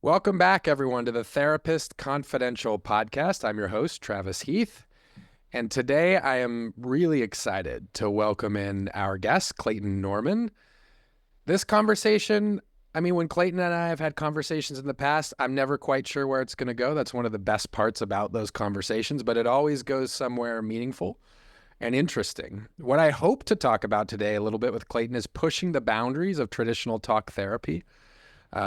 Welcome back, everyone, to the Therapist Confidential podcast. I'm your host, Travis Heath, and today I am really excited to welcome in our guest, Clayton Norman. This conversation, when Clayton and I have had conversations in the past, I'm never quite sure where it's going to go. That's one of the best parts about those conversations, but it always goes somewhere meaningful and interesting. What I hope to talk about today a little bit with Clayton is pushing the boundaries of traditional talk therapy.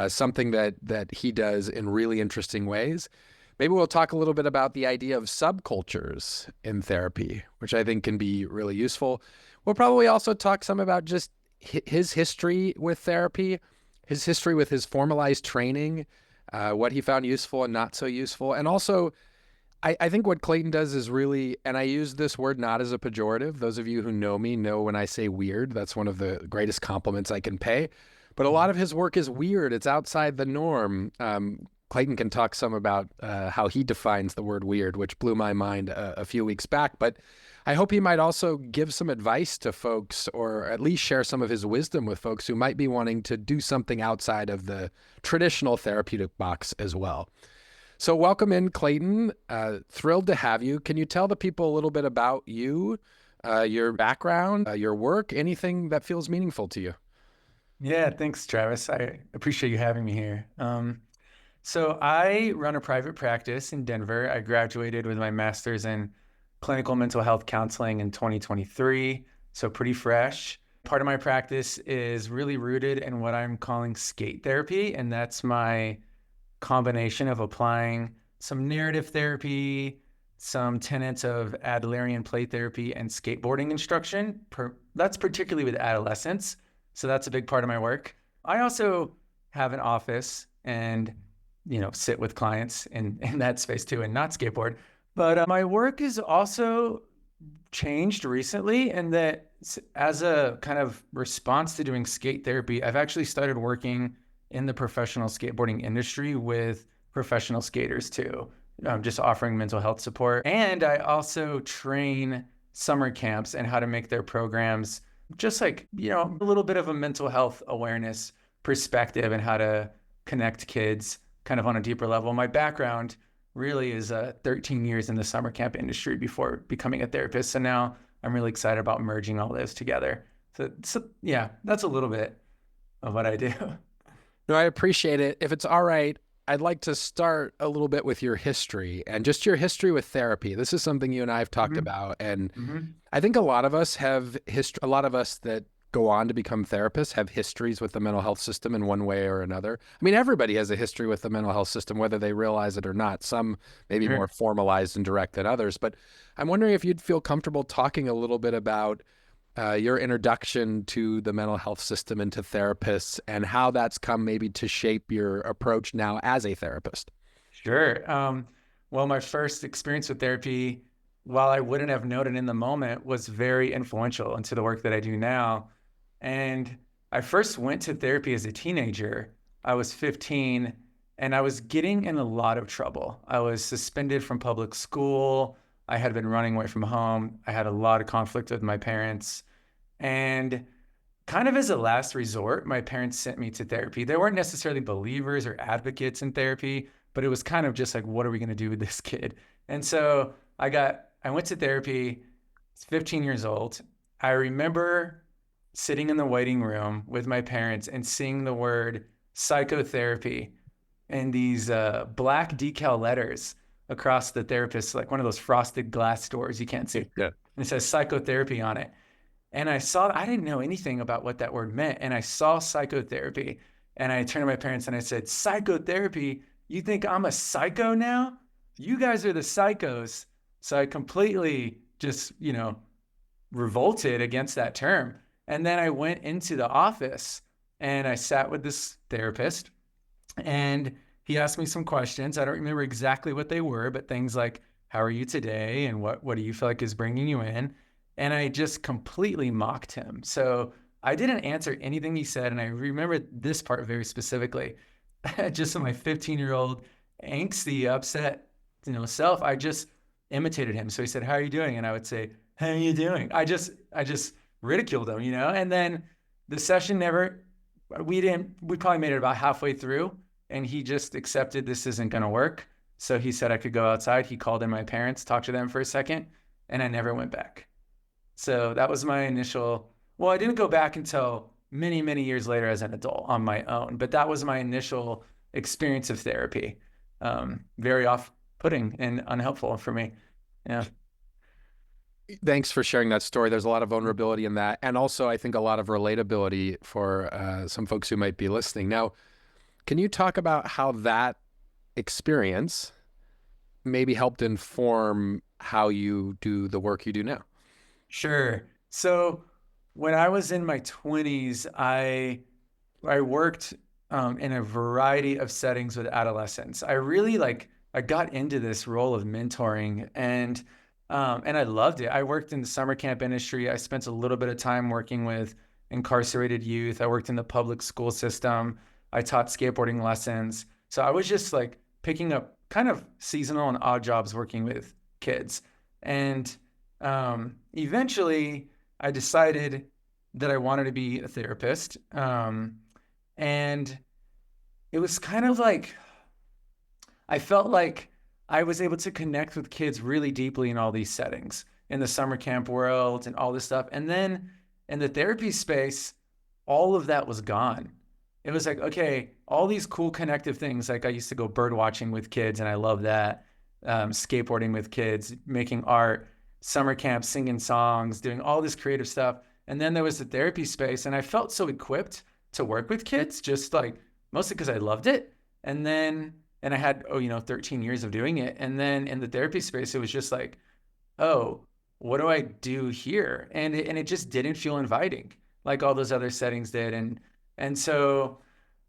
Something that he does in really interesting ways. Maybe we'll talk a little bit about the idea of subcultures in therapy, which I think can be really useful. We'll probably also talk some about just his history with therapy, his history with his formalized training, what he found useful and not so useful. And also, I think what Clayton does is really, and I use this word not as a pejorative. Those of you who know me know when I say weird, that's one of the greatest compliments I can pay. But a lot of his work is weird. It's outside the norm. Clayton can talk some about how he defines the word weird, which blew my mind a few weeks back. But I hope he might also give some advice to folks, or at least share some of his wisdom with folks who might be wanting to do something outside of the traditional therapeutic box as well. So welcome in, Clayton. Thrilled to have you. Can you tell the people a little bit about you, your background, your work, anything that feels meaningful to you? Yeah, thanks, Travis. I appreciate you having me here. So I run a private practice in Denver. I graduated with my master's in clinical mental health counseling in 2023, so pretty fresh. Part of my practice is really rooted in what I'm calling skate therapy, and that's my combination of applying some narrative therapy, some tenets of Adlerian play therapy, and skateboarding instruction. That's particularly with adolescents. So that's a big part of my work. I also have an office and, sit with clients in that space too, and not skateboard. But my work is also changed recently, and that as a kind of response to doing skate therapy, I've actually started working in the professional skateboarding industry with professional skaters too, just offering mental health support. And I also train summer camps and how to make their programs just like, a little bit of a mental health awareness perspective and how to connect kids kind of on a deeper level. My background really is 13 years in the summer camp industry before becoming a therapist. So now I'm really excited about merging all those together. So yeah, that's a little bit of what I do. No, I appreciate it. If it's all right, I'd like to start a little bit with your history and just your history with therapy. This is something you and I have talked Mm-hmm. about, and Mm-hmm. I think a lot of us have a lot of us that go on to become therapists have histories with the mental health system in one way or another. I mean, everybody has a history with the mental health system, whether they realize it or not. Some maybe more Sure. formalized and direct than others. But I'm wondering if you'd feel comfortable talking a little bit about your introduction to the mental health system and to therapists, and how that's come maybe to shape your approach now as a therapist. Sure. Well, my first experience with therapy, while I wouldn't have noted in the moment, was very influential into the work that I do now. And I first went to therapy as a teenager. I was 15 and I was getting in a lot of trouble. I was suspended from public school. I had been running away from home. I had a lot of conflict with my parents. And kind of as a last resort, my parents sent me to therapy. They weren't necessarily believers or advocates in therapy, but it was kind of just like, what are we going to do with this kid? And so I went to therapy, 15 years old. I remember sitting in the waiting room with my parents and seeing the word psychotherapy and these black decal letters across the therapist, like one of those frosted glass doors you can't see. Yeah. And it says psychotherapy on it. And I didn't know anything about what that word meant. And I saw psychotherapy and I turned to my parents and I said, psychotherapy? You think I'm a psycho now? You guys are the psychos. So I completely just, revolted against that term. And then I went into the office and I sat with this therapist and he asked me some questions. I don't remember exactly what they were, but things like, how are you today? And what do you feel like is bringing you in? And I just completely mocked him. So I didn't answer anything he said. And I remember this part very specifically. Just in my 15-year-old angsty, upset, self, I just imitated him. So he said, how are you doing? And I would say, how are you doing? I just ridiculed him. And then the session we probably made it about halfway through. and he just accepted this isn't going to work. So he said I could go outside. He called in my parents, talked to them for a second, and I never went back. So that was my initial. Well, I didn't go back until many, many years later as an adult on my own, but that was my initial experience of therapy. Very off-putting and unhelpful for me. Yeah. Thanks for sharing that story. There's a lot of vulnerability in that. And also, I think a lot of relatability for some folks who might be listening. Now, can you talk about how that experience maybe helped inform how you do the work you do now? Sure. So when I was in my 20s, I worked in a variety of settings with adolescents. I really I got into this role of mentoring and I loved it. I worked in the summer camp industry. I spent a little bit of time working with incarcerated youth. I worked in the public school system. I taught skateboarding lessons. So I was just like picking up kind of seasonal and odd jobs working with kids. And eventually I decided that I wanted to be a therapist. And it was kind of like I felt like I was able to connect with kids really deeply in all these settings, in the summer camp world and all this stuff. And then in the therapy space, all of that was gone. It was like, okay, all these cool connective things. Like I used to go bird watching with kids, and I love that. Skateboarding with kids, making art, summer camp, singing songs, doing all this creative stuff. And then there was the therapy space, and I felt so equipped to work with kids, just like mostly because I loved it. And I had, 13 years of doing it. And then in the therapy space, it was just like, oh, what do I do here? And it just didn't feel inviting like all those other settings did. And so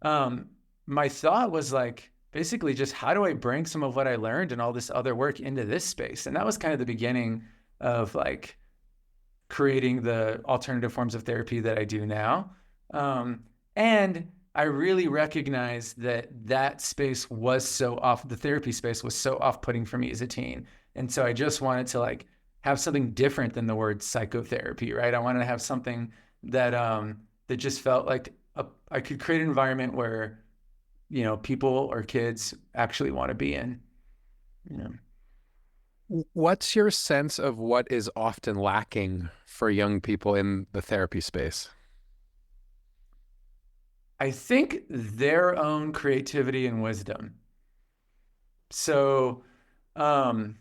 um, my thought was like, basically just how do I bring some of what I learned and all this other work into this space? And that was kind of the beginning of like creating the alternative forms of therapy that I do now. And I really recognized that that space was so off, the therapy space was so off-putting for me as a teen. And so I just wanted to like have something different than the word psychotherapy, right? I wanted to have something that that just felt like I could create an environment where, people or kids actually want to be in, you know. What's your sense of what is often lacking for young people in the therapy space? I think their own creativity and wisdom. So, um,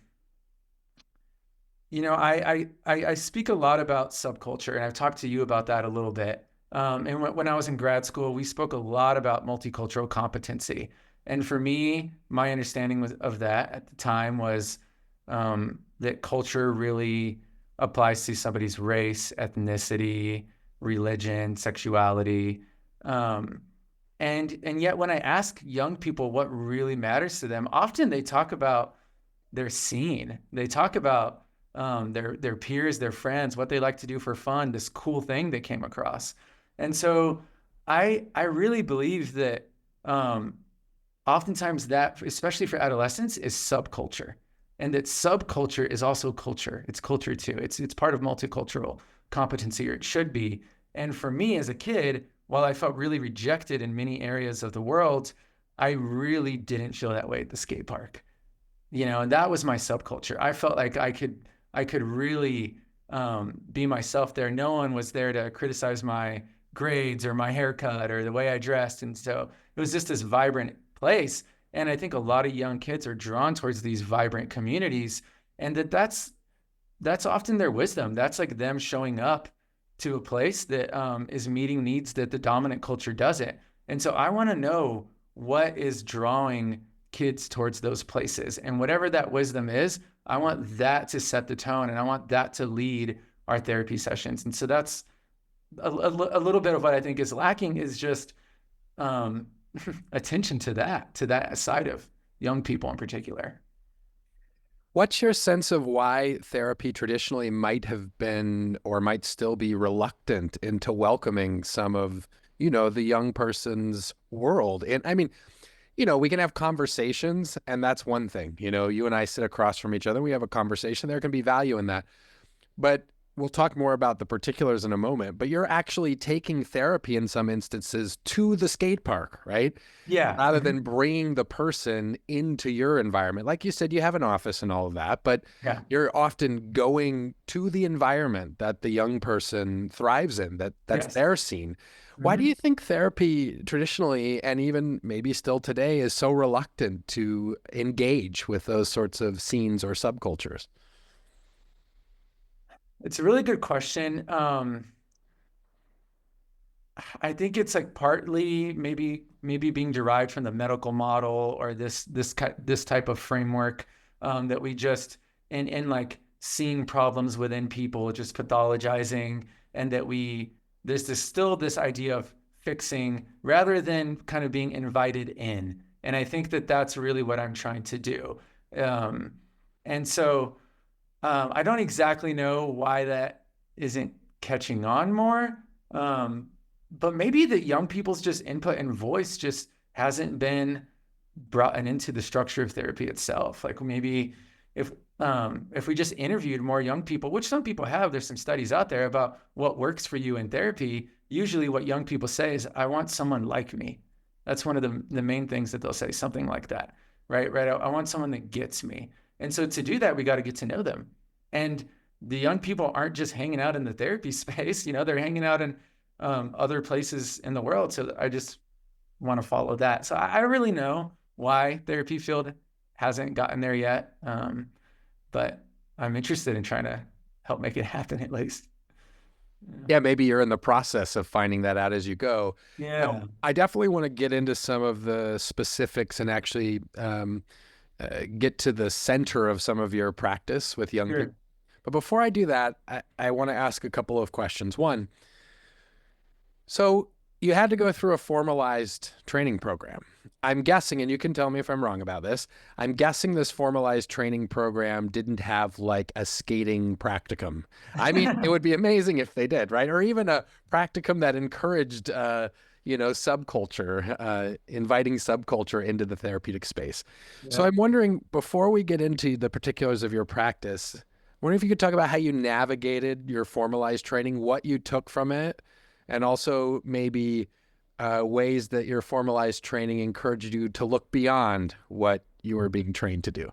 I speak a lot about subculture, and I've talked to you about that a little bit. And when I was in grad school, we spoke a lot about multicultural competency. And for me, my understanding of that at the time was that culture really applies to somebody's race, ethnicity, religion, sexuality. Um, and yet, when I ask young people what really matters to them, often they talk about their scene. They talk about their peers, their friends, what they like to do for fun, this cool thing they came across. And so I really believe that oftentimes that, especially for adolescents, is subculture. And that subculture is also culture. It's culture too. It's part of multicultural competency, or it should be. And for me as a kid, while I felt really rejected in many areas of the world, I really didn't feel that way at the skate park. And that was my subculture. I felt like I could really be myself there. No one was there to criticize my grades or my haircut or the way I dressed. And so it was just this vibrant place. And I think a lot of young kids are drawn towards these vibrant communities, and that's often their wisdom. That's like them showing up to a place that is meeting needs that the dominant culture doesn't. And so I want to know what is drawing kids towards those places. And whatever that wisdom is, I want that to set the tone, and I want that to lead our therapy sessions. And so that's a little bit of what I think is lacking, is just um, attention to that side of young people in particular. What's your sense of why therapy traditionally might have been or might still be reluctant into welcoming some of, the young person's world? And I mean, we can have conversations, and that's one thing. You and I sit across from each other. We have a conversation. There can be value in that. But we'll talk more about the particulars in a moment, but you're actually taking therapy in some instances to the skate park, right? Yeah. Rather than bringing the person into your environment. Like you said, you have an office and all of that, but Yeah. you're often going to the environment that the young person thrives in, that's Yes. their scene. Why do Mhm. you think therapy traditionally, and even maybe still today, is so reluctant to engage with those sorts of scenes or subcultures? It's a really good question. I think it's like partly maybe being derived from the medical model or this type of framework that we just in like seeing problems within people, just pathologizing, and that we there's still this idea of fixing rather than kind of being invited in. And I think that that's really what I'm trying to do. Um, and so I don't exactly know why that isn't catching on more. Um, but maybe the young people's just input and voice just hasn't been brought into the structure of therapy itself. Like maybe if if we just interviewed more young people, which some people have, there's some studies out there about what works for you in therapy. Usually what young people say is, I want someone like me. That's one of the main things that they'll say, something like that. Right. Right. I want someone that gets me. And so to do that, we got to get to know them. And the young people aren't just hanging out in the therapy space, they're hanging out in other places in the world. So I just want to follow that. So I don't really know why therapy field hasn't gotten there yet. But I'm interested in trying to help make it happen at least. Yeah. Yeah, maybe you're in the process of finding that out as you go. Now, Yeah. I definitely want to get into some of the specifics and actually get to the center of some of your practice with young people. Sure. But before I do that, I want to ask a couple of questions. One, so you had to go through a formalized training program. I'm guessing, and you can tell me if I'm wrong about this, I'm guessing this formalized training program didn't have like a skating practicum. I mean, it would be amazing if they did, right? Or even a practicum that encouraged, subculture, inviting subculture into the therapeutic space. So Yeah. I'm wondering, before we get into the particulars of your practice, I wonder if you could talk about how you navigated your formalized training, what you took from it, and also maybe ways that your formalized training encouraged you to look beyond what you were being trained to do.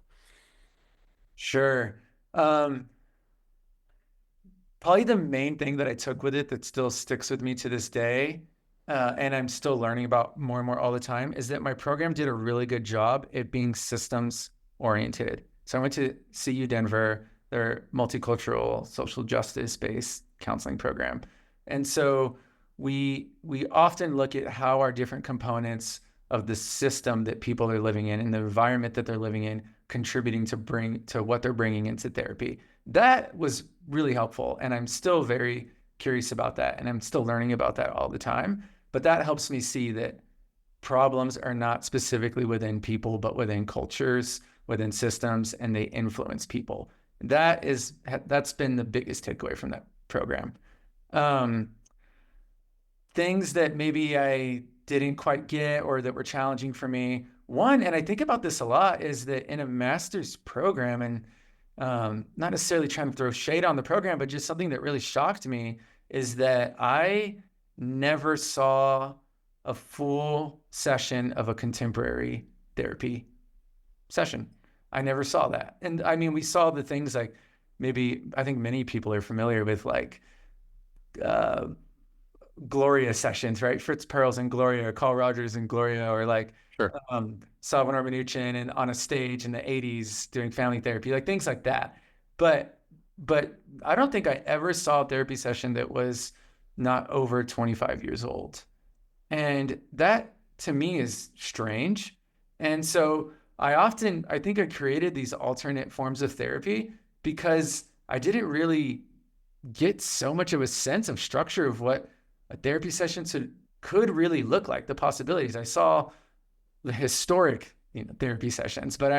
Sure. Um, Probably the main thing that I took with it that still sticks with me to this day, and I'm still learning about more and more all the time, is that my program did a really good job at being systems oriented. So I went to CU Denver, their multicultural social justice based counseling program. And so we often look at how our different components of the system that people are living in and the environment that they're living in contributing to what they're bringing into therapy. That was really helpful. And I'm still very curious about that. And I'm still learning about that all the time. But that helps me see that problems are not specifically within people, but within cultures, within systems, and they influence people. That's been the biggest takeaway from that program. Um, Things that maybe I didn't quite get or that were challenging for me. One, and I think about this a lot, is that in a master's program, and not necessarily trying to throw shade on the program, but just something that really shocked me is that I never saw a full session of a contemporary therapy session. I never saw that. And I mean, we saw the things like maybe I think many people are familiar with like uh, Gloria sessions, right? Fritz Perls and Gloria, or Carl Rogers and Gloria, or like Sure. Salva Minuchin and on a stage in the 80s doing family therapy, like things like that. But but I don't think I ever saw a therapy session that was not over 25 years old. And that to me is strange. And so I think I created these alternate forms of therapy because I didn't really get so much of a sense of structure of what a therapy session could really look like, the possibilities. I saw the historic therapy sessions, but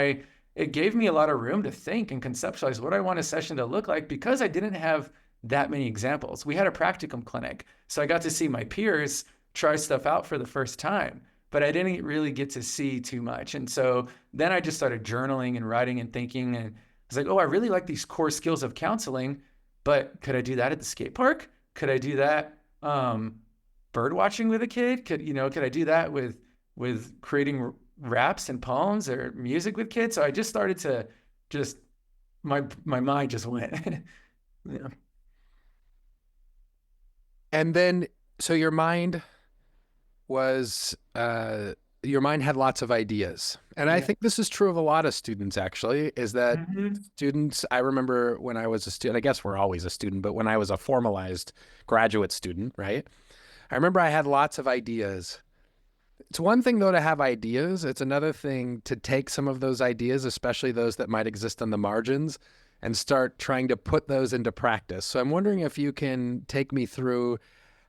it gave me a lot of room to think and conceptualize what I want a session to look like because I didn't have that many examples. We had a practicum clinic, so I got to see my peers try stuff out for the first time, but I didn't really get to see too much. And so then I just started journaling and writing and thinking, and I was like, oh, I really like these core skills of counseling. but could I do that at the skate park? Could I do that bird watching with a kid? Could I do that with creating raps and poems or music with kids? So I just started to just my mind just went. Yeah. And then, so was your mind had lots of ideas. And I Yeah. think this is true of a lot of students, actually, is that Mm-hmm. students, I remember when I was a student, I guess we're always a student, but when I was a formalized graduate student, right? I remember I had lots of ideas. It's one thing, though, to have ideas. It's another thing to take some of those ideas, especially those that might exist on the margins, and start trying to put those into practice. So I'm wondering if you can take me through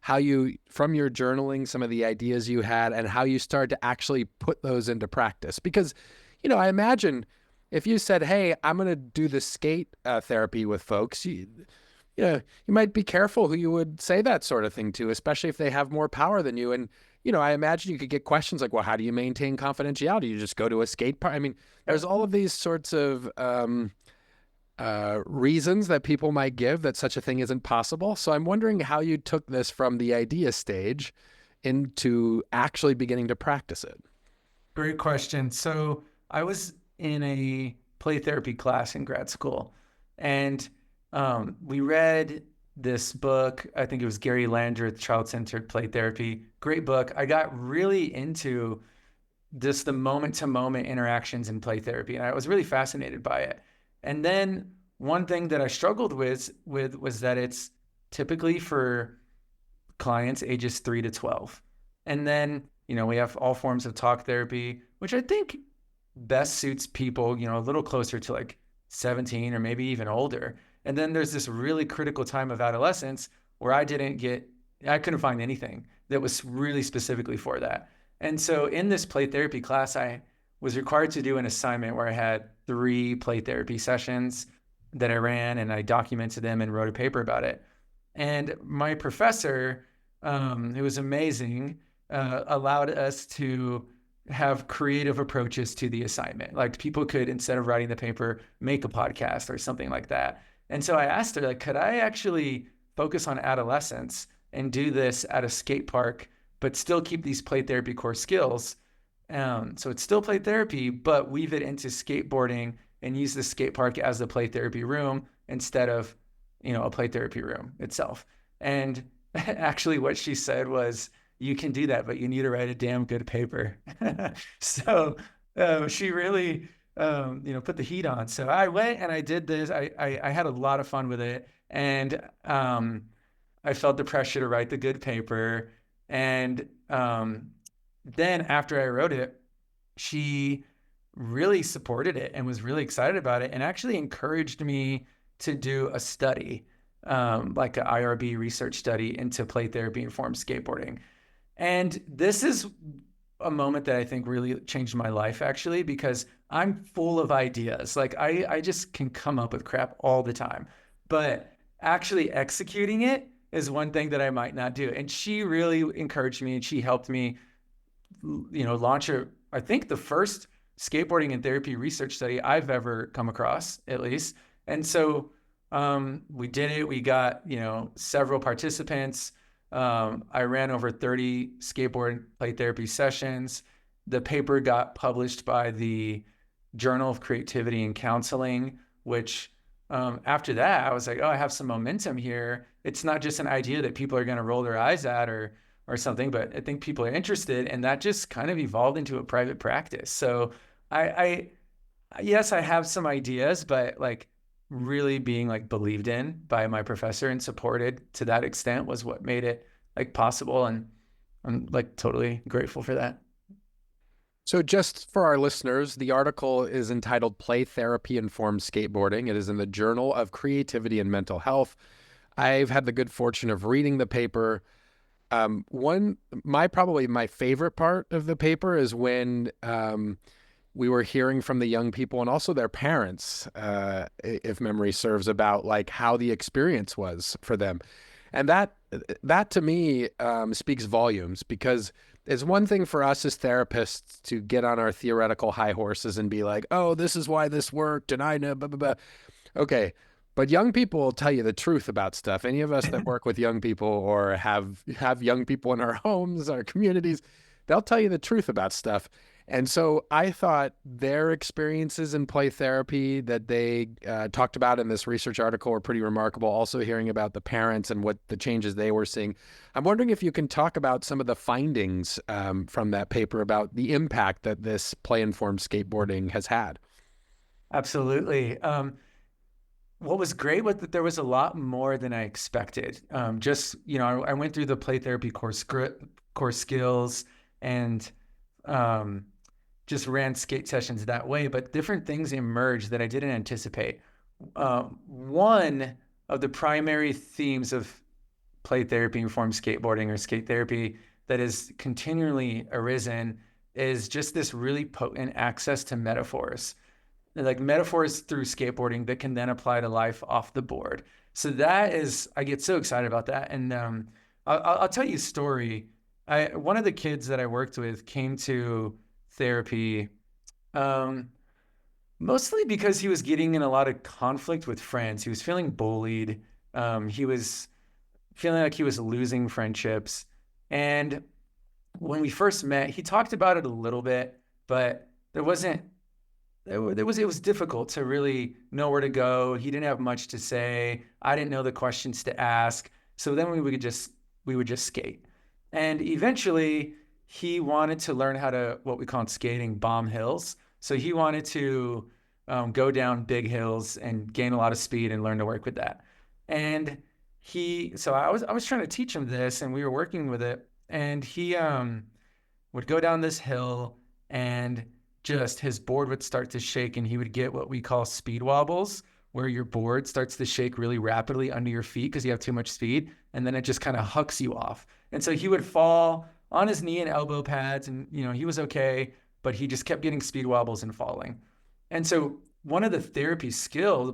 how you, from your journaling, some of the ideas you had and how you started to actually put those into practice. Because, I imagine if you said, hey, I'm going to do the skate therapy with folks, you might be careful who you would say that sort of thing to, especially if they have more power than you. And, I imagine you could get questions like, well, how do you maintain confidentiality? You just go to a skate park. I mean, there's all of these sorts of reasons that people might give that such a thing isn't possible. So I'm wondering how you took this from the idea stage into actually beginning to practice it. Great question. So I was in a play therapy class in grad school, and we read this book. I think it was Gary Landreth, Child-Centered Play Therapy. Great book. I got really into just the moment-to-moment interactions in play therapy, and I was really fascinated by it. And then one thing that I struggled with was that it's typically for clients ages 3 to 12. And then, we have all forms of talk therapy, which I think best suits people, a little closer to like 17 or maybe even older. And then there's this really critical time of adolescence where I couldn't find anything that was really specifically for that. And so in this play therapy class, I was required to do an assignment where I had 3 play therapy sessions that I ran, and I documented them and wrote a paper about it. And my professor, who was amazing, allowed us to have creative approaches to the assignment. Like people could, instead of writing the paper, make a podcast or something like that. And so I asked her, like, could I actually focus on adolescence and do this at a skate park, but still keep these play therapy core skills? So it's still play therapy, but weave it into skateboarding and use the skate park as the play therapy room instead of, a play therapy room itself. And actually what she said was, you can do that, but you need to write a damn good paper. So she really, put the heat on. So I went and I did this. I had a lot of fun with it. And I felt the pressure to write the good paper. And then after I wrote it, she really supported it and was really excited about it and actually encouraged me to do a study, like an IRB research study into play therapy informed skateboarding. And this is a moment that I think really changed my life, actually, because I'm full of ideas. Like I just can come up with crap all the time, but actually executing it is one thing that I might not do. And she really encouraged me, and she helped me, launch I think the first skateboarding and therapy research study I've ever come across, at least. And so we did it. We got, several participants. I ran over 30 skateboard play therapy sessions. The paper got published by the Journal of Creativity and Counseling, which after that, I was like, oh, I have some momentum here. It's not just an idea that people are going to roll their eyes at or something, but I think people are interested. And that just kind of evolved into a private practice. So I yes, I have some ideas, but like really being like believed in by my professor and supported to that extent was what made it like possible. And I'm like totally grateful for that. So, just for our listeners, the article is entitled Play Therapy Informed Skateboarding. It is in the Journal of Creativity and Mental Health. I've had the good fortune of reading the paper. Probably my favorite part of the paper is when we were hearing from the young people and also their parents, if memory serves, about like how the experience was for them. And that to me speaks volumes, because it's one thing for us as therapists to get on our theoretical high horses and be like, oh, this is why this worked, and I know, blah, blah, blah. Okay, But young people will tell you the truth about stuff. Any of us that work with young people or have young people in our homes, our communities, they'll tell you the truth about stuff. And so I thought their experiences in play therapy that they talked about in this research article were pretty remarkable. Also, hearing about the parents and what the changes they were seeing. I'm wondering if you can talk about some of the findings from that paper about the impact that this play-informed skateboarding has had. Absolutely. What was great was that there was a lot more than I expected. I went through the play therapy core skills and um, just ran skate sessions that way, but different things emerged that I didn't anticipate. One of the primary themes of play therapy informed skateboarding or skate therapy that has continually arisen is just this really potent access to metaphors, like metaphors through skateboarding that can then apply to life off the board. So I get so excited about that. And I'll tell you a story. One of the kids that I worked with came to therapy um, mostly because he was getting in a lot of conflict with friends. He was feeling bullied. He was feeling like he was losing friendships. And when we first met, he talked about it a little bit, but there wasn't it was difficult to really know where to go. He didn't have much to say. I didn't know the questions to ask. So then we would just skate. And eventually he wanted to learn how to, what we call in skating, bomb hills. So he wanted to go down big hills and gain a lot of speed and learn to work with that. And so I was trying to teach him this, and we were working with it. And he would go down this hill, and just his board would start to shake, and he would get what we call speed wobbles, where your board starts to shake really rapidly under your feet because you have too much speed, and then it just kind of hucks you off. And so he would fall on his knee and elbow pads, and he was okay, but he just kept getting speed wobbles and falling. And so one of the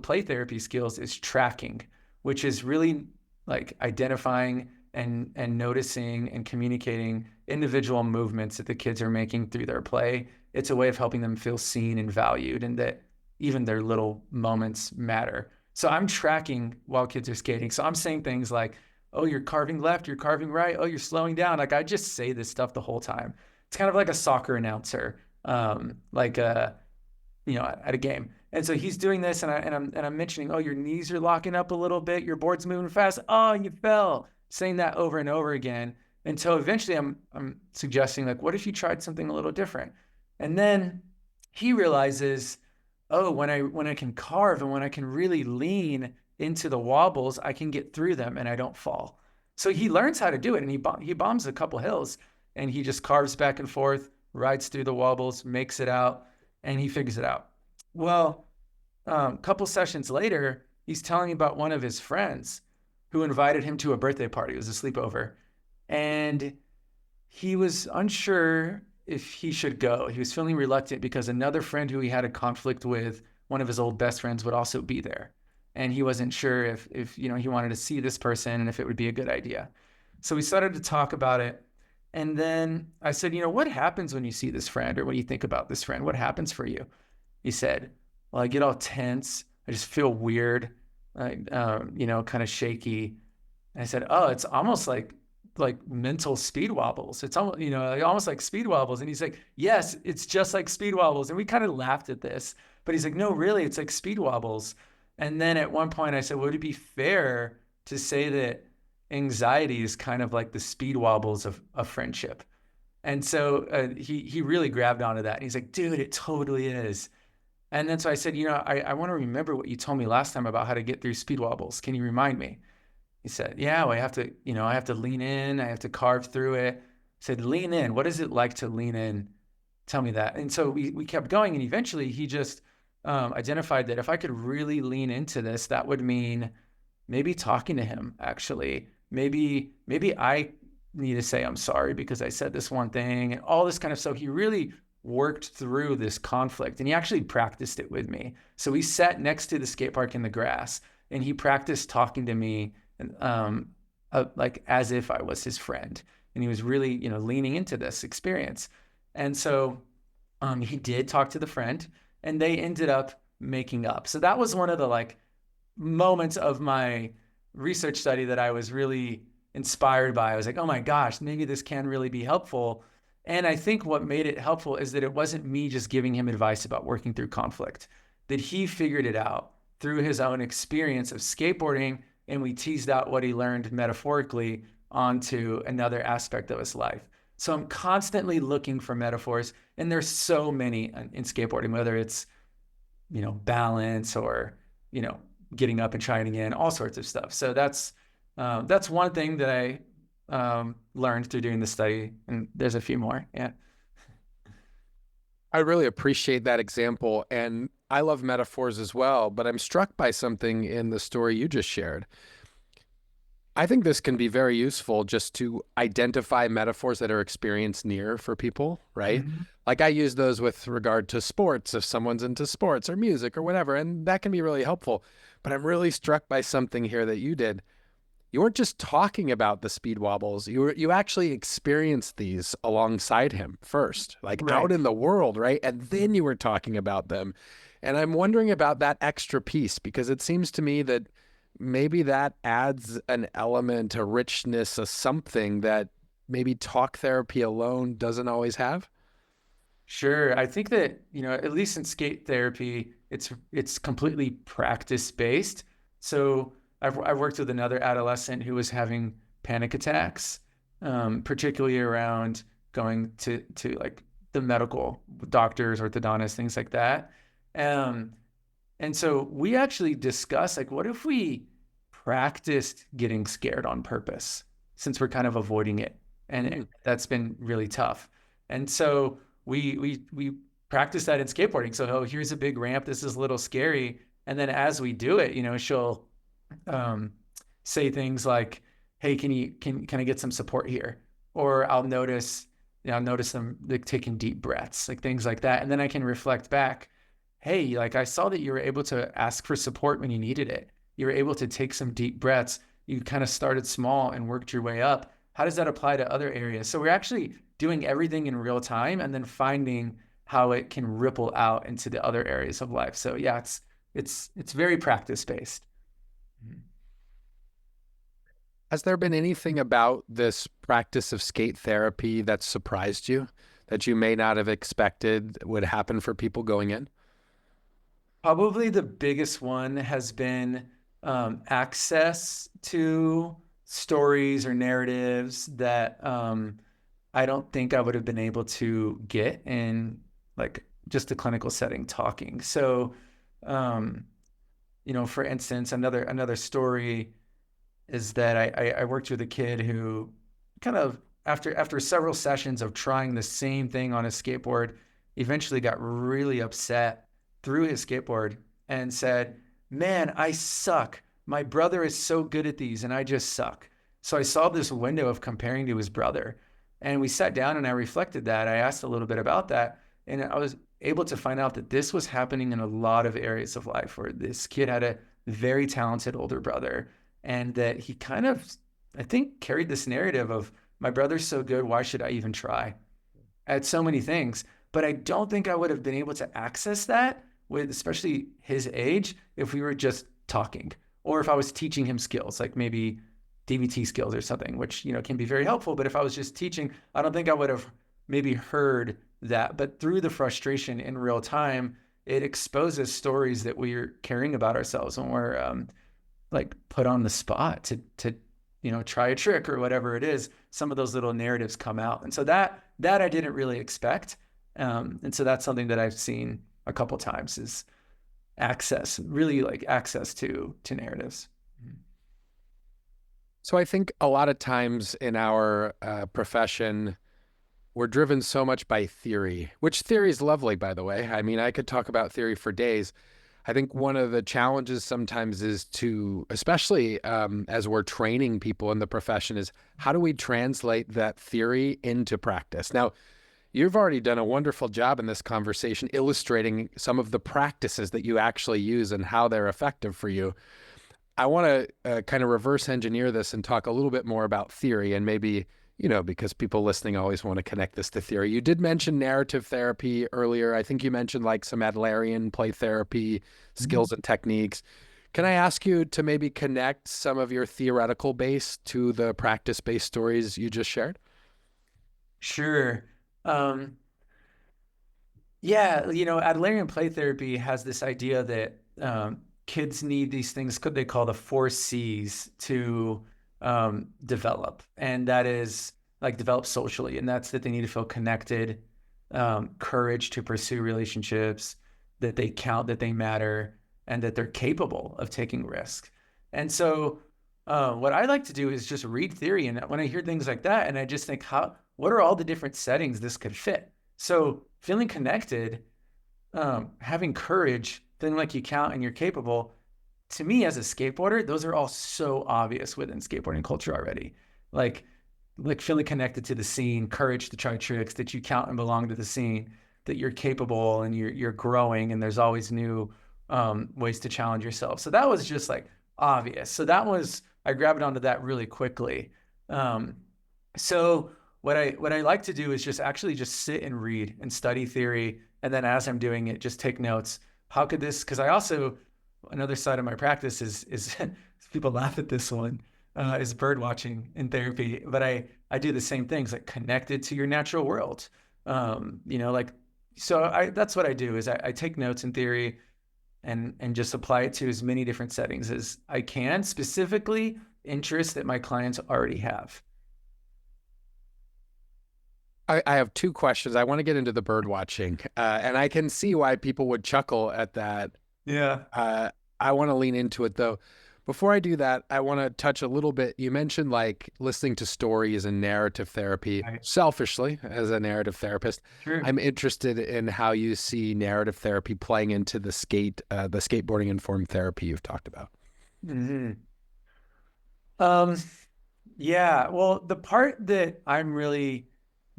play therapy skills is tracking, which is really like identifying and noticing and communicating individual movements that the kids are making through their play. It's a way of helping them feel seen and valued, and that even their little moments matter. So I'm tracking while kids are skating. So I'm saying things like, oh, you're carving left, you're carving right, oh, you're slowing down. Like, I just say this stuff the whole time. It's kind of like a soccer announcer, at a game. And so he's doing this, and I'm mentioning, oh, your knees are locking up a little bit, your board's moving fast, oh, you fell. Saying that over and over again until eventually I'm suggesting, like, what if you tried something a little different? And then he realizes, oh, when I can carve and when I can really lean into the wobbles, I can get through them and I don't fall. So he learns how to do it, and he bombs a couple hills, and he just carves back and forth, rides through the wobbles, makes it out, and he figures it out. Well, a couple sessions later, he's telling me about one of his friends who invited him to a birthday party. It was a sleepover. And he was unsure if he should go. He was feeling reluctant because another friend who he had a conflict with, one of his old best friends, would also be there. And he wasn't sure if he wanted to see this person and if it would be a good idea. So we started to talk about it. And then I said, what happens when you see this friend, or when you think about this friend? What happens for you? He said, well, I get all tense. I just feel weird, kind of shaky. And I said, oh, it's almost like mental speed wobbles. It's almost, almost like speed wobbles. And he's like, yes, it's just like speed wobbles. And we kind of laughed at this, but he's like, no, really, it's like speed wobbles. And then at one point I said, would it be fair to say that anxiety is kind of like the speed wobbles of friendship? And so he really grabbed onto that. And he's like, dude, it totally is. And then so I said, I want to remember what you told me last time about how to get through speed wobbles. Can you remind me? He said, yeah, well, I have to lean in. I have to carve through it. I said, lean in. What is it like to lean in? Tell me that. And so we kept going. And eventually he just identified that if I could really lean into this, that would mean maybe talking to him, actually. Maybe I need to say I'm sorry because I said this one thing and all this kind of stuff. He really worked through this conflict, and he actually practiced it with me. So we sat next to the skate park in the grass, and he practiced talking to me like as if I was his friend. And he was really, leaning into this experience. And so he did talk to the friend, and they ended up making up. So that was one of the moments of my research study that I was really inspired by. I was like, oh my gosh, maybe this can really be helpful. And I think what made it helpful is that it wasn't me just giving him advice about working through conflict, that he figured it out through his own experience of skateboarding. And we teased out what he learned metaphorically onto another aspect of his life. So I'm constantly looking for metaphors, and there's so many in skateboarding, whether it's, balance or, getting up and trying again, all sorts of stuff. So that's one thing that I learned through doing the study, and there's a few more. Yeah. I really appreciate that example. And I love metaphors as well, but I'm struck by something in the story you just shared. I think this can be very useful just to identify metaphors that are experienced near for people, right? Mhm. Like I use those with regard to sports, if someone's into sports or music or whatever, and that can be really helpful. But I'm really struck by something here that you did. You weren't just talking about the speed wobbles. You actually experienced these alongside him first, like out Right. in the world, right? And then you were talking about them. And I'm wondering about that extra piece because it seems to me that maybe that adds an element, a richness, a something that maybe talk therapy alone doesn't always have. Sure. I think that, at least in skate therapy, it's completely practice based. So I've worked with another adolescent who was having panic attacks, particularly around going to like the medical doctors, orthodontists, things like that. Um, and so we actually discussed, like, what if we practiced getting scared on purpose, since we're kind of avoiding it, and Mm. that's been really tough. And so we practice that in skateboarding. So, oh, here's a big ramp. This is a little scary. And then as we do it, she'll um, say things like, "Hey, can I get some support here?" Or I'll notice them like taking deep breaths, like things like that. And then I can reflect back, "Hey, like I saw that you were able to ask for support when you needed it. You were able to take some deep breaths. You kind of started small and worked your way up. How does that apply to other areas?" So we're actually doing everything in real time and then finding how it can ripple out into the other areas of life. So yeah, it's very practice based. Has there been anything about this practice of skate therapy that surprised you that you may not have expected would happen for people going in? Probably the biggest one has been access to stories or narratives that I don't think I would have been able to get in like just a clinical setting talking. So, um, for instance, another story is that I worked with a kid who kind of after several sessions of trying the same thing on his skateboard, eventually got really upset, threw his skateboard, and said, "Man, I suck. My brother is so good at these, and I just suck." So I saw this window of comparing to his brother, and we sat down and I reflected that. I asked a little bit about that, and I was able to find out that this was happening in a lot of areas of life where this kid had a very talented older brother, and that he kind of, I think, carried this narrative of, my brother's so good, why should I even try? At so many things. But I don't think I would have been able to access that with especially his age if we were just talking, or if I was teaching him skills, like maybe DBT skills or something, which, can be very helpful. But if I was just teaching, I don't think I would have maybe heard that. But through the frustration in real time, it exposes stories that we're caring about ourselves when we're like put on the spot to try a trick or whatever it is. Some of those little narratives come out, and so that I didn't really expect. And so that's something that I've seen a couple times is really like access to narratives. So I think a lot of times in our profession, we're driven so much by theory, which theory is lovely, by the way. I mean, I could talk about theory for days. I think one of the challenges sometimes is to, especially as we're training people in the profession, is how do we translate that theory into practice? Now, you've already done a wonderful job in this conversation illustrating some of the practices that you actually use and how they're effective for you. I want to kind of reverse engineer this and talk a little bit more about theory and maybe, because people listening always want to connect this to theory. You did mention narrative therapy earlier. I think you mentioned like some Adlerian play therapy skills and techniques. Can I ask you to maybe connect some of your theoretical base to the practice-based stories you just shared? Sure. Um, Yeah, Adlerian play therapy has this idea that kids need these things could they call the four C's to develop, and that is like develop socially, and that's that they need to feel connected, courage to pursue relationships, that they count, that they matter, and that they're capable of taking risks. And so, what I like to do is just read theory, and when I hear things like that, and I just think, what are all the different settings this could fit? So feeling connected, having courage, feeling like you count and you're capable, to me as a skateboarder, those are all so obvious within skateboarding culture already. Like like feeling connected to the scene, courage to try tricks, that you count and belong to the scene, that you're capable and you're growing and there's always new ways to challenge yourself. So that was just like obvious. So that was I grabbed onto that really quickly. Um, so what I like to do is just actually just sit and read and study theory, and then as I'm doing it, just take notes. How could this? Because I also another side of my practice is people laugh at this one is bird watching in therapy, but I do the same things like connected to your natural world. Like so I that's what I do is I take notes in theory and just apply it to as many different settings as I can, specifically interests that my clients already have. I have two questions. I want to get into the bird watching, and I can see why people would chuckle at that. Yeah. Uh, I want to lean into it though. Before I do that, I want to touch a little bit. You mentioned like listening to stories and narrative therapy. Right. Selfishly, as a narrative therapist, True. I'm interested in how you see narrative therapy playing into the skateboarding informed therapy you've talked about. Hmm. Um, yeah, well, the part that I'm really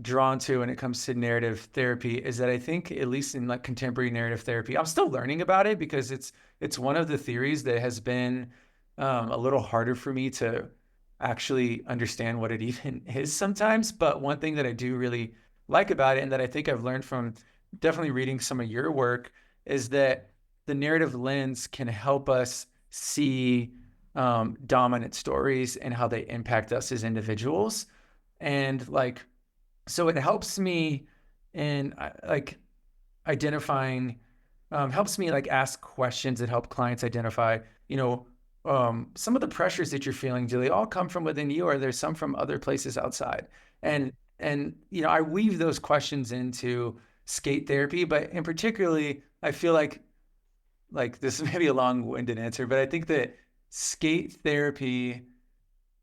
drawn to when it comes to narrative therapy is that I think, at least in like contemporary narrative therapy, I'm still learning about it because it's one of the theories that has been a little harder for me to actually understand what it even is sometimes. But one thing that I do really like about it, and that I think I've learned from definitely reading some of your work, is that the narrative lens can help us see dominant stories and how they impact us as individuals. And like, so it helps me in like identifying, helps me like ask questions that help clients identify, you know, some of the pressures that you're feeling. Do they all come from within you, or are there some from other places outside? And I weave those questions into skate therapy, but in particularly, I feel like this may be a long-winded answer, but I think that skate therapy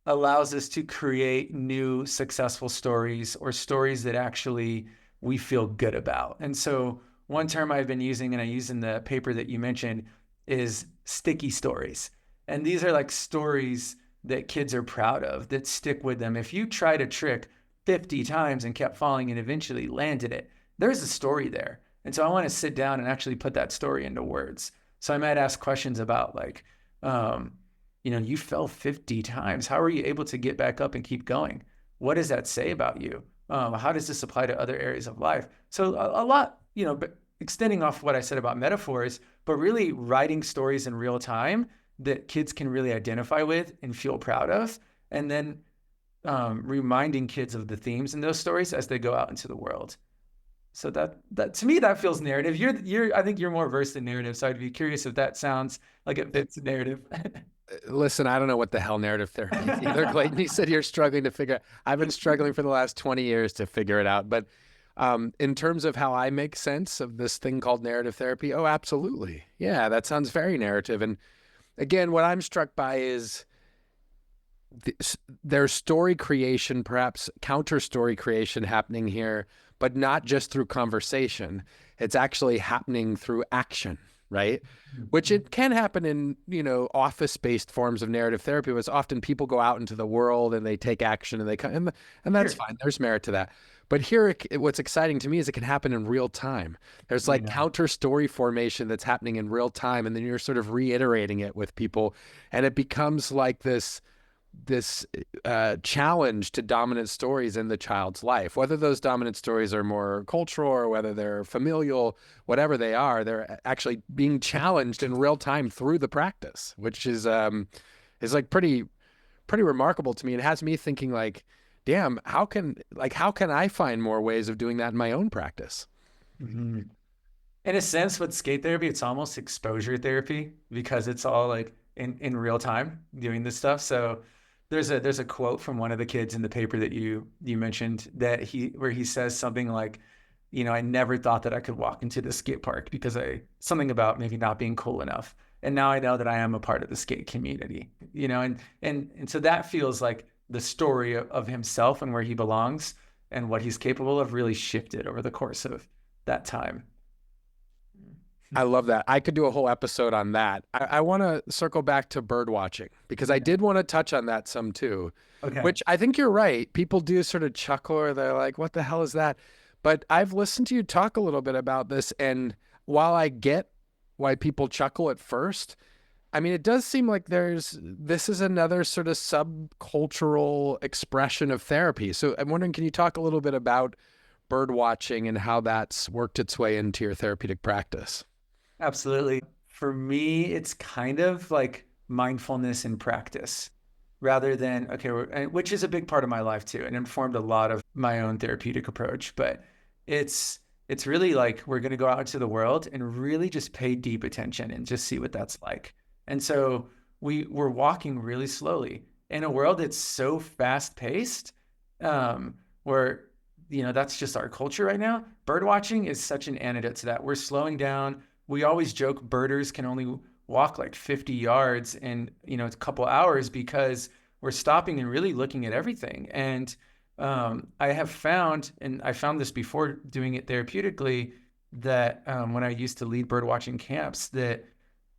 allows us to create new successful stories or stories that actually we feel good about. And so one term I've been using, and I use in the paper that you mentioned, is sticky stories. And these are like stories that kids are proud of, that stick with them. If you tried a trick 50 times and kept falling and eventually landed it, there's a story there. And so I want to sit down and actually put that story into words. So I might ask questions about like, um, you fell 50 times. How are you able to get back up and keep going? What does that say about you? How does this apply to other areas of life? So a lot, but extending off what I said about metaphors, but really writing stories in real time that kids can really identify with and feel proud of, and then reminding kids of the themes in those stories as they go out into the world. So that to me that feels narrative. I think you're more versed in narrative, so I'd be curious if that sounds like it fits narrative. Listen, I don't know what the hell narrative therapy is either, Clayton. You said you're struggling to figure. I've been struggling for the last 20 years to figure it out. But in terms of how I make sense of this thing called narrative therapy, oh, absolutely. Yeah, that sounds very narrative. And again, what I'm struck by is there's story creation, perhaps counter story creation happening here, but not just through conversation. It's actually happening through action, right? Which it can happen in, office-based forms of narrative therapy, but it's often people go out into the world and they take action and they come, and that's Sure. fine. There's merit to that. But here, what's exciting to me is it can happen in real time. There's like Yeah. counter story formation that's happening in real time, and then you're sort of reiterating it with people, and it becomes like challenge to dominant stories in the child's life, whether those dominant stories are more cultural or whether they're familial, whatever they are, they're actually being challenged in real time through the practice, which is like pretty remarkable to me. It has me thinking like, damn, how can I find more ways of doing that in my own practice? Mm-hmm. In a sense, with skate therapy, it's almost exposure therapy because it's all like in real time doing this stuff. So there's a quote from one of the kids in the paper that you mentioned that where he says something like, I never thought that I could walk into the skate park because something about maybe not being cool enough. And now I know that I am a part of the skate community, and so that feels like the story of himself and where he belongs and what he's capable of really shifted over the course of that time. I love that. I could do a whole episode on that. I want to circle back to bird watching because I Yeah. did want to touch on that some too, Okay. which I think you're right. People do sort of chuckle or they're like, what the hell is that? But I've listened to you talk a little bit about this. And while I get why people chuckle at first, I mean, it does seem like this is another sort of subcultural expression of therapy. So I'm wondering, can you talk a little bit about bird watching and how that's worked its way into your therapeutic practice? Absolutely. For me, it's kind of like mindfulness in practice rather than, okay, which is a big part of my life too, and informed a lot of my own therapeutic approach. But it's it's really like we're going to go out into the world and really just pay deep attention and just see what that's like. And so we're walking really slowly in a world that's so fast paced, where that's just our culture right now. Bird watching is such an antidote to that. We're slowing down. We always joke birders can only walk like 50 yards in a couple hours because we're stopping and really looking at everything. And I have found, and I found this before doing it therapeutically, that when I used to lead bird watching camps, that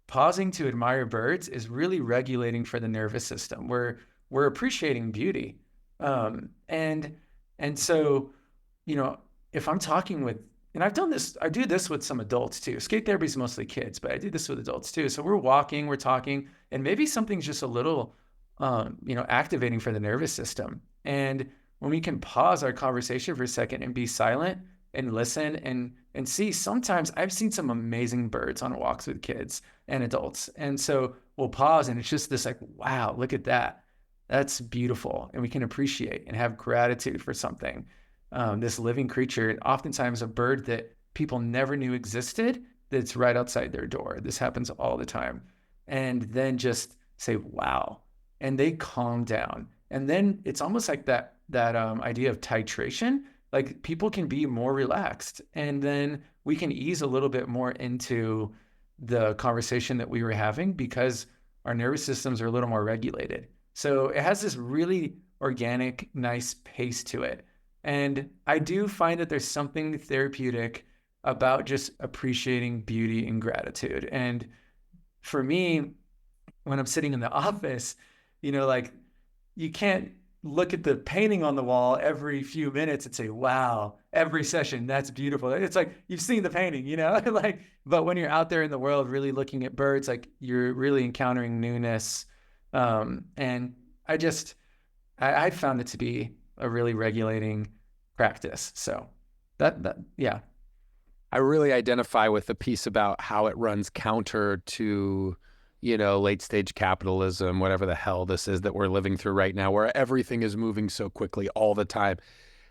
pausing to admire birds is really regulating for the nervous system. We're appreciating beauty, and so if I'm talking with, and I've done this, I do this with some adults too. Skate therapy is mostly kids, but I do this with adults too. So we're walking, we're talking, and maybe something's just a little, activating for the nervous system. And when we can pause our conversation for a second and be silent and listen and see, sometimes I've seen some amazing birds on walks with kids and adults. And so we'll pause and it's just this like, wow, look at that. That's beautiful. And we can appreciate and have gratitude for something, this living creature, and oftentimes a bird that people never knew existed, that's right outside their door. This happens all the time. And then just say, wow. And they calm down. And then it's almost like that idea of titration. Like people can be more relaxed. And then we can ease a little bit more into the conversation that we were having because our nervous systems are a little more regulated. So it has this really organic, nice pace to it. And I do find that there's something therapeutic about just appreciating beauty and gratitude. And for me, when I'm sitting in the office, like you can't look at the painting on the wall every few minutes and say, wow, every session, that's beautiful. It's like you've seen the painting, like, but when you're out there in the world really looking at birds, like you're really encountering newness. And I found it to be a really regulating practice. So yeah. I really identify with the piece about how it runs counter to, late stage capitalism, whatever the hell this is that we're living through right now, where everything is moving so quickly all the time.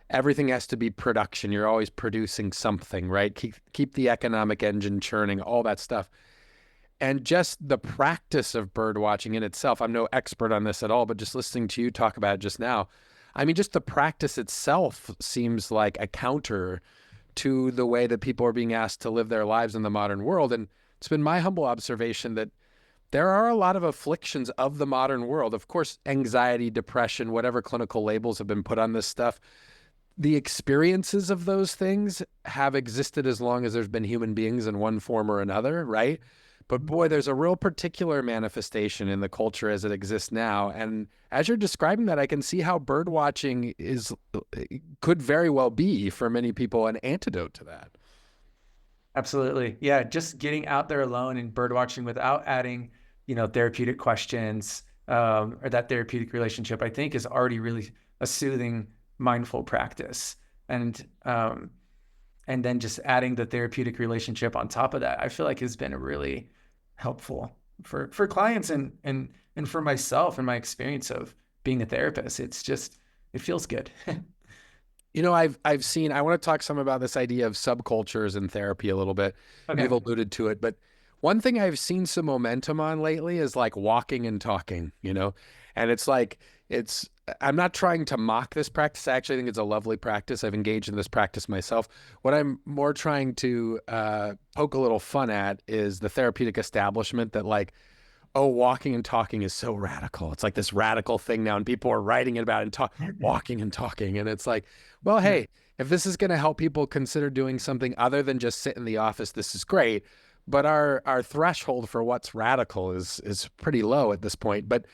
Everything has to be production. You're always producing something, right? Keep the economic engine churning, all that stuff. And just the practice of bird watching in itself, I'm no expert on this at all, but just listening to you talk about it just now, I mean, just the practice itself seems like a counter to the way that people are being asked to live their lives in the modern world. And it's been my humble observation that there are a lot of afflictions of the modern world. Of course, anxiety, depression, whatever clinical labels have been put on this stuff, the experiences of those things have existed as long as there's been human beings in one form or another, right? But boy, there's a real particular manifestation in the culture as it exists now. And as you're describing that, I can see how bird watching could very well be for many people an antidote to that. Absolutely. Yeah. Just getting out there alone and bird watching without adding, therapeutic questions, or that therapeutic relationship, I think is already really a soothing, mindful practice. And then just adding the therapeutic relationship on top of that, I feel like has been really helpful for clients and for myself and my experience of being a therapist. It feels good. I've seen, I want to talk some about this idea of subcultures in therapy a little bit. Okay. You've alluded to it, but one thing I've seen some momentum on lately is like walking and talking, and it's like, it's, I'm not trying to mock this practice. I actually think it's a lovely practice. I've engaged in this practice myself. What I'm more trying to poke a little fun at is the therapeutic establishment that like, oh, walking and talking is so radical. It's like this radical thing now, and people are writing about it and walking and talking. And it's like, well, Yeah. hey, if this is going to help people consider doing something other than just sit in the office, this is great. But our threshold for what's radical is pretty low at this point. But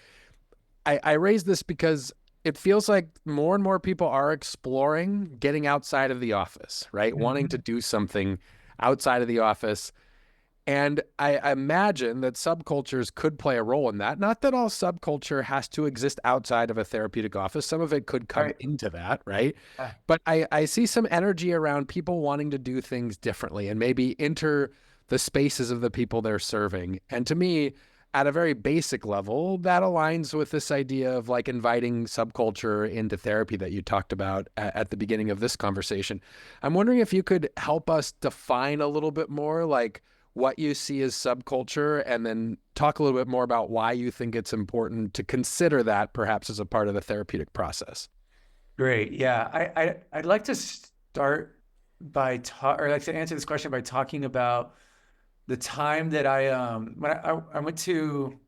I raise this because it feels like more and more people are exploring getting outside of the office, right? Wanting to Mhm. do something outside of the office, and I imagine that subcultures could play a role in that. Not that all subculture has to exist outside of a therapeutic office. Some of it could All come right. into that, right? Yeah. But I see some energy around people wanting to do things differently and maybe enter the spaces of the people they're serving. And to me, at a very basic level, that aligns with this idea of like inviting subculture into therapy that you talked about at the beginning of this conversation. I'm wondering if you could help us define a little bit more, like, what you see as subculture, and then talk a little bit more about why you think it's important to consider that perhaps as a part of the therapeutic process. Great. Yeah. I'd like to start or like to answer this question by talking about the time that when I went to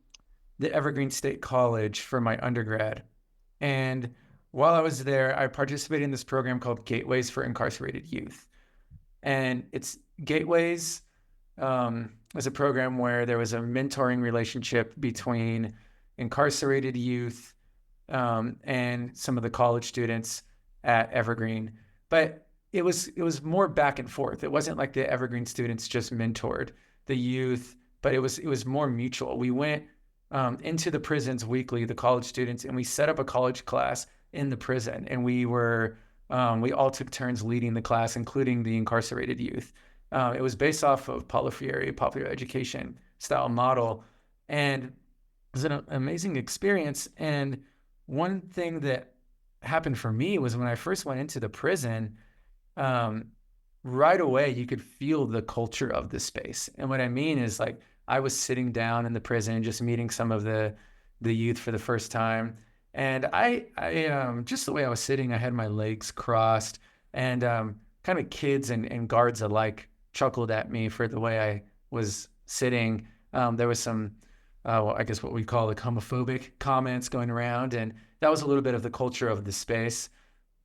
the Evergreen State College for my undergrad. And while I was there, I participated in this program called Gateways for Incarcerated Youth. And it's Gateways was a program where there was a mentoring relationship between incarcerated youth and some of the college students at Evergreen. But it was more back and forth. It wasn't like the Evergreen students just mentored the youth, but it was more mutual. We went into the prisons weekly, the college students, and we set up a college class in the prison, and we all took turns leading the class, including the incarcerated youth. It was based off of Paulo Freire, popular education style model, and it was an amazing experience. And one thing that happened for me was when I first went into the prison, um, right away you could feel the culture of the space. And what I mean is like I was sitting down in the prison, just meeting some of the youth for the first time, and I just the way I was sitting, I had my legs crossed, and kind of kids and guards alike chuckled at me for the way I was sitting. There was some, well, I guess what we call like homophobic comments going around, and that was a little bit of the culture of the space.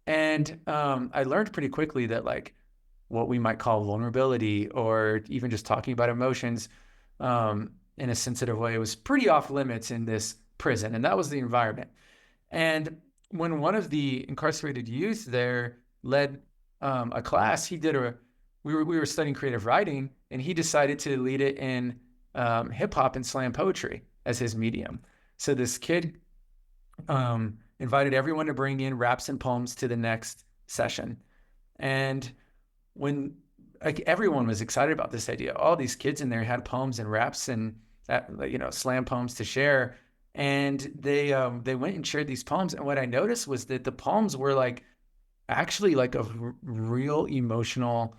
And I learned pretty quickly that like what we might call vulnerability or even just talking about emotions in a sensitive way was pretty off limits in this prison. And that was the environment. And when one of the incarcerated youth there led a class, we were studying creative writing, and he decided to lead it in hip hop and slam poetry as his medium. So this kid invited everyone to bring in raps and poems to the next session. And when like everyone was excited about this idea, all these kids in there had poems and raps and slam poems to share, and they went and shared these poems. And what I noticed was that the poems were like actually like a real emotional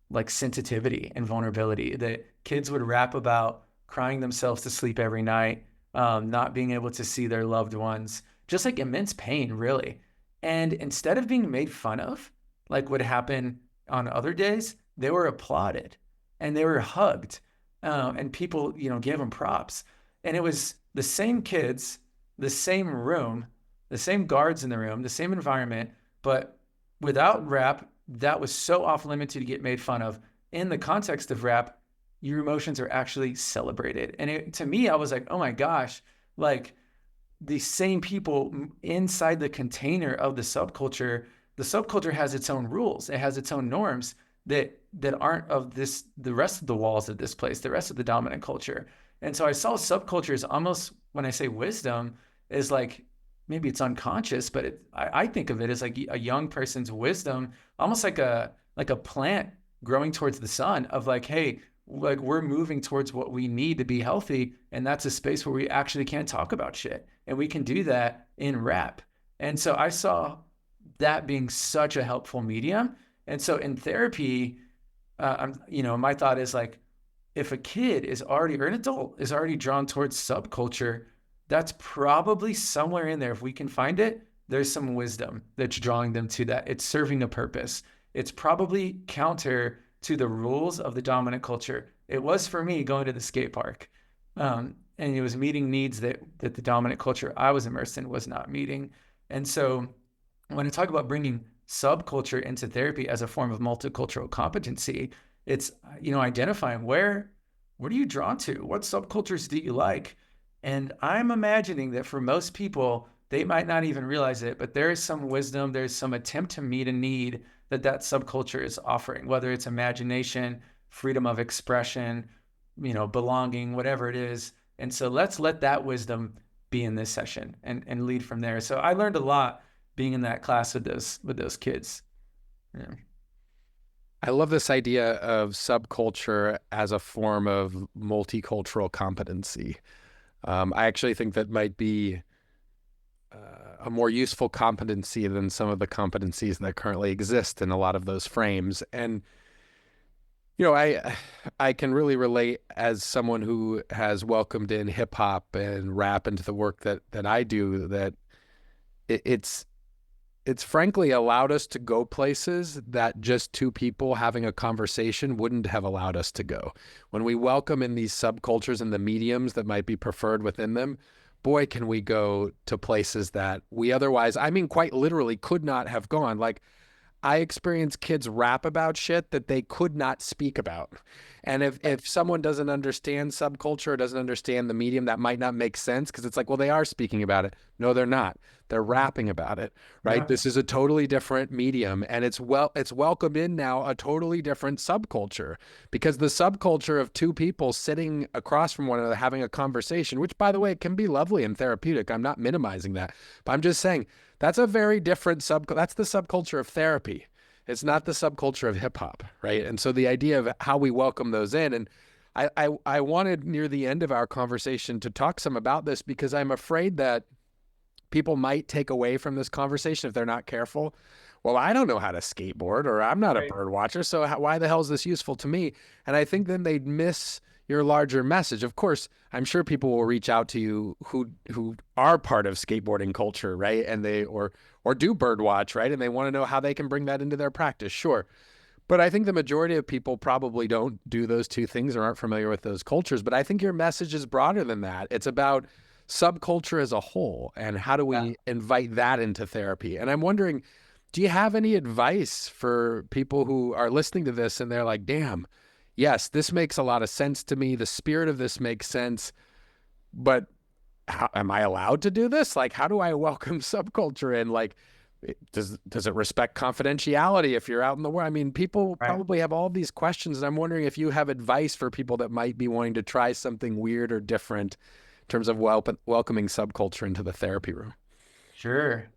like sensitivity and vulnerability that kids would rap about crying themselves to sleep every night, not being able to see their loved ones, just like immense pain, really. And instead of being made fun of, like would happen on other days, they were applauded and they were hugged, and people, gave them props. And it was the same kids, the same room, the same guards in the room, the same environment, but without rap, that was so off limits to get made fun of. In the context of rap, your emotions are actually celebrated. And to me, I was like, oh my gosh, like the same people inside the container of the subculture has its own rules. It has its own norms that aren't of the rest of the walls of this place, the rest of the dominant culture. And so I saw subculture as almost, when I say wisdom, is like, maybe it's unconscious, but I think of it as like a young person's wisdom, almost like a plant growing towards the sun of like, hey, like we're moving towards what we need to be healthy. And that's a space where we actually can't talk about shit. And we can do that in rap. And so I saw that being such a helpful medium. And so in therapy, my thought is like, if a kid is already, or an adult is already drawn towards subculture, that's probably somewhere in there. If we can find it, there's some wisdom that's drawing them to that. It's serving a purpose. It's probably counter to the rules of the dominant culture. It was for me going to the skate park. And it was meeting needs that the dominant culture I was immersed in was not meeting. And so when I talk about bringing subculture into therapy as a form of multicultural competency, it's, identifying what are you drawn to? What subcultures do you like? And I'm imagining that for most people, they might not even realize it, but there is some wisdom, there's some attempt to meet a need that subculture is offering, whether it's imagination, freedom of expression, belonging, whatever it is. And so let's let that wisdom be in this session and lead from there. So I learned a lot being in that class with those kids. Yeah. I love this idea of subculture as a form of multicultural competency. I actually think that might be a more useful competency than some of the competencies that currently exist in a lot of those frames. And I can really relate as someone who has welcomed in hip hop and rap into the work that I do, that it's frankly allowed us to go places that just two people having a conversation wouldn't have allowed us to go. When we welcome in these subcultures and the mediums that might be preferred within them, boy, can we go to places that we otherwise, I mean, quite literally could not have gone. Like, I experience kids rap about shit that they could not speak about. And if someone doesn't understand subculture or doesn't understand the medium, that might not make sense, because it's like, well, they are speaking about it. No, they're not. They're rapping about it, right? Yeah. This is a totally different medium, and it's welcomed in now a totally different subculture, because the subculture of two people sitting across from one another having a conversation, which, by the way, can be lovely and therapeutic. I'm not minimizing that, but I'm just saying that's a very different that's the subculture of therapy. It's not the subculture of hip hop, right? And so the idea of how we welcome those in, and I wanted near the end of our conversation to talk some about this, because I'm afraid that people might take away from this conversation if they're not careful. Well, I don't know how to skateboard, or I'm not a bird watcher, so why the hell is this useful to me? And I think then they'd miss your larger message. Of course, I'm sure people will reach out to you who are part of skateboarding culture, right? And they or do bird watch, right? And they want to know how they can bring that into their practice. Sure. But I think the majority of people probably don't do those two things or aren't familiar with those cultures. But I think your message is broader than that. It's about subculture as a whole, and how do we invite that into therapy? And I'm wondering, do you have any advice for people who are listening to this and they're like, damn, yes, this makes a lot of sense to me. The spirit of this makes sense, but am I allowed to do this? Like, how do I welcome subculture in? Like, does it respect confidentiality if you're out in the world? I mean, people probably have all these questions, and I'm wondering if you have advice for people that might be wanting to try something weird or different in terms of welcoming subculture into the therapy room. Sure.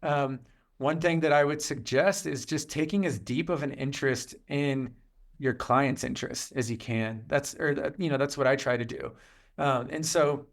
One thing that I would suggest is just taking as deep of an interest in your client's interest as you can. That's what I try to do. And so,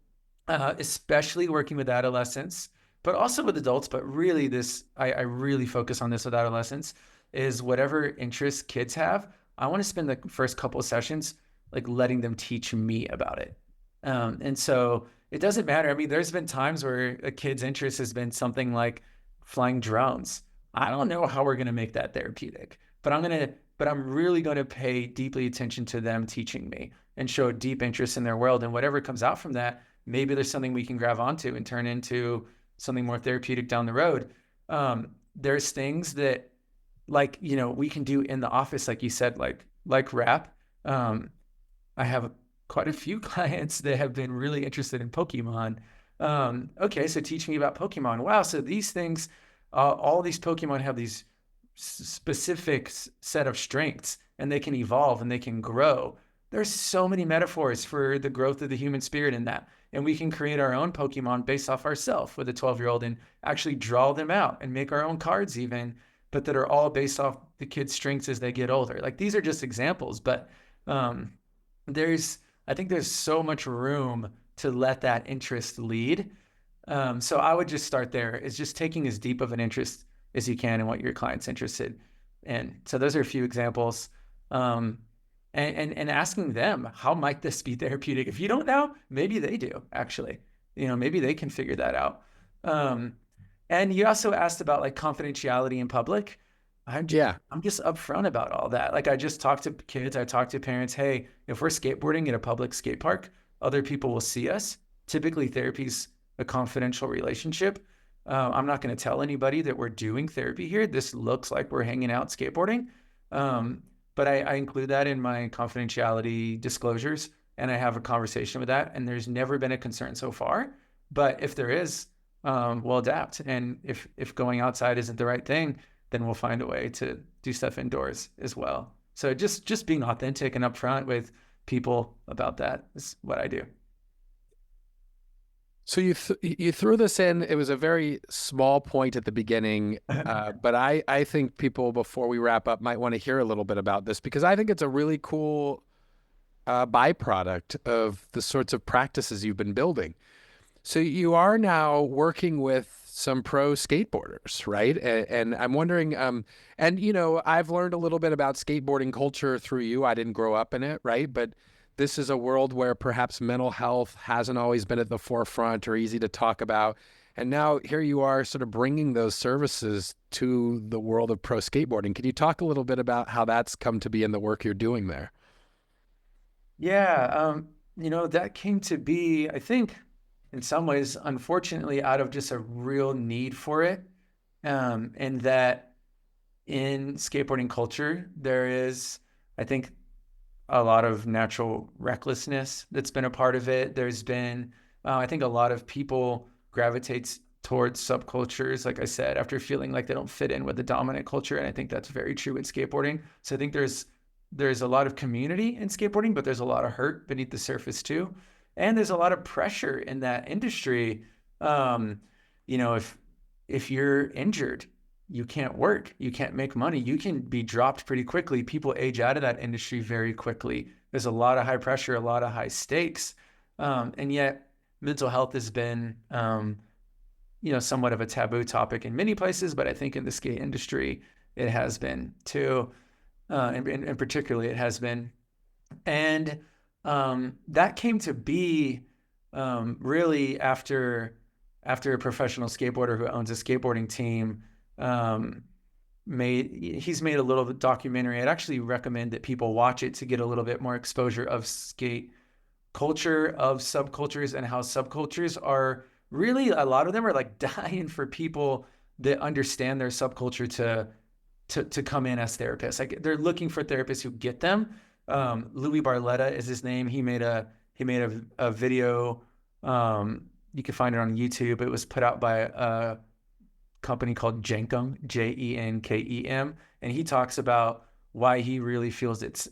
especially working with adolescents, but also with adults, but really I really focus on this with adolescents, is whatever interests kids have, I want to spend the first couple of sessions like letting them teach me about it. And so it doesn't matter. I mean, there's been times where a kid's interest has been something like flying drones. I don't know how we're going to make that therapeutic, but I'm really going to pay deeply attention to them teaching me and show a deep interest in their world. And whatever comes out from that, maybe there's something we can grab onto and turn into something more therapeutic down the road. There's things that, like, we can do in the office, like you said, like rap. I have quite a few clients that have been really interested in Pokemon. Okay, so teach me about Pokemon. Wow, so these things, all these Pokemon have these specific set of strengths, and they can evolve and they can grow. there's so many metaphors for the growth of the human spirit in that. And we can create our own Pokemon based off ourselves with a 12-year-old and actually draw them out and make our own cards even, but that are all based off the kids' strengths as they get older. Like these are just examples, but um, there's, I think there's so much room to let that interest lead. So I would just start there, is just taking as deep of an interest as you can in what your client's interested in. So those are a few examples. Um, and asking them, how might this be therapeutic? If you don't know, maybe they do, actually. Maybe they can figure that out. And you also asked about like confidentiality in public. Yeah. I'm just upfront about all that. Like I just talk to kids, I talk to parents, hey, if we're skateboarding at a public skate park, other people will see us. Typically, therapy's a confidential relationship. I'm not going to tell anybody that we're doing therapy here. This looks like we're hanging out skateboarding. But I include that in my confidentiality disclosures, and I have a conversation with that. And there's never been a concern so far. But if there is, we'll adapt. And if going outside isn't the right thing, then we'll find a way to do stuff indoors as well. So just being authentic and upfront with people about that is what I do. So you threw this in. It was a very small point at the beginning, but I think people before we wrap up might want to hear a little bit about this because I think it's a really cool byproduct of the sorts of practices you've been building. So you are now working with some pro skateboarders, right? And I'm wondering, and I've learned a little bit about skateboarding culture through you. I didn't grow up in it, right? But this is a world where perhaps mental health hasn't always been at the forefront or easy to talk about. And now here you are sort of bringing those services to the world of pro skateboarding. Can you talk a little bit about how that's come to be in the work you're doing there? Yeah, that came to be, I think, in some ways, unfortunately, out of just a real need for it. And that in skateboarding culture, there is, I think, a lot of natural recklessness that's been a part of it. There's been, I think, a lot of people gravitates towards subcultures, like I said, after feeling like they don't fit in with the dominant culture. And I think that's very true in skateboarding. So I think there's a lot of community in skateboarding, but there's a lot of hurt beneath the surface too. And there's a lot of pressure in that industry. Um, if you're injured, you can't work, you can't make money, you can be dropped pretty quickly. People age out of that industry very quickly. There's a lot of high pressure, a lot of high stakes. And yet mental health has been, somewhat of a taboo topic in many places, but I think in the skate industry, it has been too. And particularly it has been. And that came to be really after a professional skateboarder who owns a skateboarding team he's made a little documentary. I'd actually recommend that people watch it to get a little bit more exposure of skate culture, of subcultures, and how subcultures are really, a lot of them are like dying for people that understand their subculture to come in as therapists. Like they're looking for therapists who get them. Louis Barletta is his name. He made a video. You can find it on YouTube. It was put out by a company called Jenkem, Jenkem, and he talks about why he really feels it's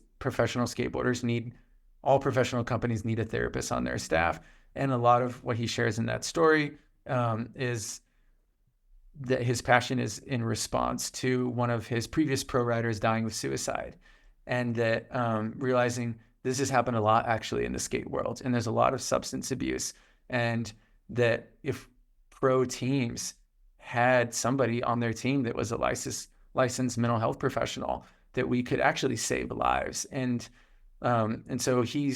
all professional companies need a therapist on their staff. And a lot of what he shares in that story is that his passion is in response to one of his previous pro riders dying of suicide, and that realizing this has happened a lot actually in the skate world, and there's a lot of substance abuse, and that if pro teams had somebody on their team that was a licensed mental health professional, that we could actually save lives. And so he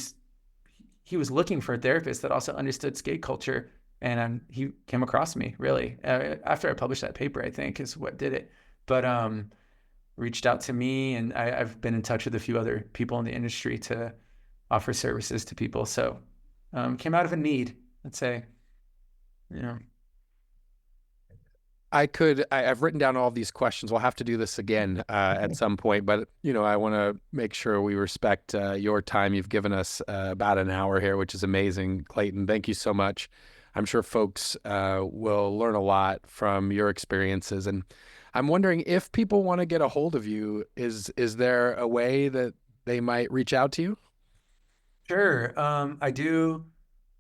was looking for a therapist that also understood skate culture. And he came across me really after I published that paper, I think is what did it. But reached out to me, and I've been in touch with a few other people in the industry to offer services to people. So came out of a need, let's say, you know. I've written down all these questions. We'll have to do this again at some point, but I want to make sure we respect your time. You've given us about an hour here, which is amazing. Clayton, thank you so much. I'm sure folks will learn a lot from your experiences. And I'm wondering if people want to get a hold of you, is there a way that they might reach out to you? Sure. I do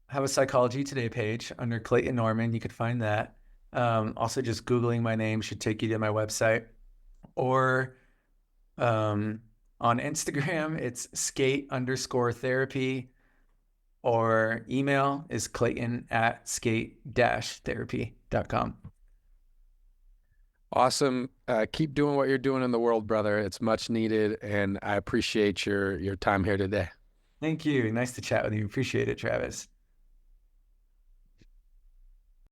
have a Psychology Today page under Clayton Norman. You could find that. Also, just Googling my name should take you to my website. Or um, on Instagram, it's skate_therapy, or email is clayton@skate-therapy.com. Awesome. Keep doing what you're doing in the world, brother. It's much needed, and I appreciate your time here today. Thank you. Nice to chat with you. Appreciate it, Travis.